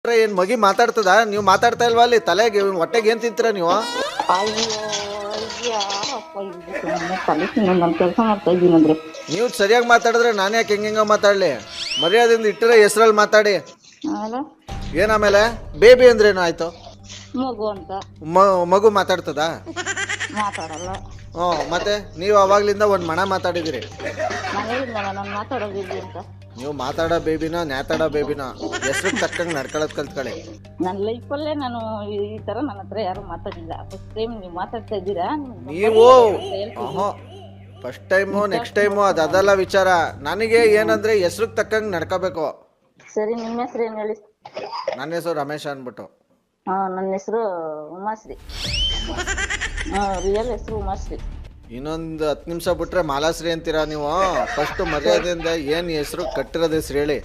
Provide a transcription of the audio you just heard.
ಏನ್ ಮಗಿ ಮಾತಾಡ್ತದ? ನೀವು ಮಾತಾಡ್ತಾ ಇಲ್ವಾ? ಅಲ್ಲಿ ತಲೆಗೆ ಹೊಟ್ಟೆಗೆ ಏನ್ ತಿಂತೀರಾ ನೀವು? ಅಯ್ಯೋ ಯಾರಪ್ಪ ಇದು ಸುಮ್ಮನೆ ತಲೆ ತಿನ್ನೋ ನಾನು ಕೆಲಸ ಮಾಡ್ತಾ ಇದ್ದೀನಂದ್ರೆ ನೀವು ಸರಿಯಾಗಿ ಮಾತಾಡಿದ್ರೆ ನಾನು ಯಾಕೆ ಹೆಂಗ ಮಾತಾಡ್ಲಿ? ಮರ್ಯಾದೆಯಿಂದ ಇಟ್ಟರೆ ಹೆಸ್ರಲ್ಲಿ ಮಾತಾಡಿ. ಆಮೇಲೆ ಏನಾಮೇಲೆ ಬೇಬಿ ಅಂದ್ರೇನು ಆಯ್ತು? ಮಗು ಅಂತ ಮಗು ಮಾತಾಡ್ತದ? ಮಾತಾಡಲ್ಲ. ಹ್ಞೂ ಮತ್ತೆ ನೀವು ಅವಾಗ್ಲಿಂದ ಒಂದು ಮಣ ಮಾತಾಡಿದಿರಿ. ನಾನು ಹೇಳಿದ್ನಲ್ಲ ನಾನು ಮಾತಾಡೋದಿಲ್ಲ ಅಂತ. ನೀವು ಮಾತಾಡೋ ಬೇಬಿನ ನ್ಯಾತಾಡೋ ಬೇಬಿನ ಹೆಸ್ರಿಗೆ ತಕ್ಕಂಗೆ ನಡ್ಕೊಳ್ಳೋದು ಕಲ್ತ್ಕೊಳ್ಳಿ. ನನ್ನ ಲೈಫಲ್ಲೇ ನಾನು ಈ ಥರ ನನ್ನ ಹತ್ರ ಯಾರು ಮಾತಾಡಿಲ್ಲ. ಫಸ್ಟ್ ಟೈಮ್ ನೀವು ಮಾತಾಡ್ತಾ ಇದ್ದೀರಾ. ನೀವು ಫಸ್ಟ್ ಟೈಮು ನೆಕ್ಸ್ಟ್ ಟೈಮು ಅದಲ್ಲ ವಿಚಾರ. ನನಗೆ ಏನಂದ್ರೆ ಹೆಸ್ರಿಗೆ ತಕ್ಕಂಗೆ ನಡ್ಕೋಬೇಕು. ಸರಿ, ನಿಮ್ಮ ಹೆಸರು ಏನು ಹೇಳಿ? ನನ್ನ ಹೆಸರು ರಮೇಶ ಅಂದ್ಬಿಟ್ಟು. ನನ್ನ ಹೆಸರು ಉಮಾಶ್ರೀ. ರಿಯಲ್ ಹೆಸರು ಉಮಾಶ್ರೀ. ಇನ್ನೊಂದು 10 ನಿಮಿಷ ಬಿಟ್ರೆ ಮಾಲಾಶ್ರೀ ಅಂತೀರಾ ನೀವು. ಫಸ್ಟ್ ಮರ್ಯಾದೆಯಿಂದ ಏನು ಹೆಸರು ಕಟ್ಟಿರೋದು ಹೆಸರು ಹೇಳಿ.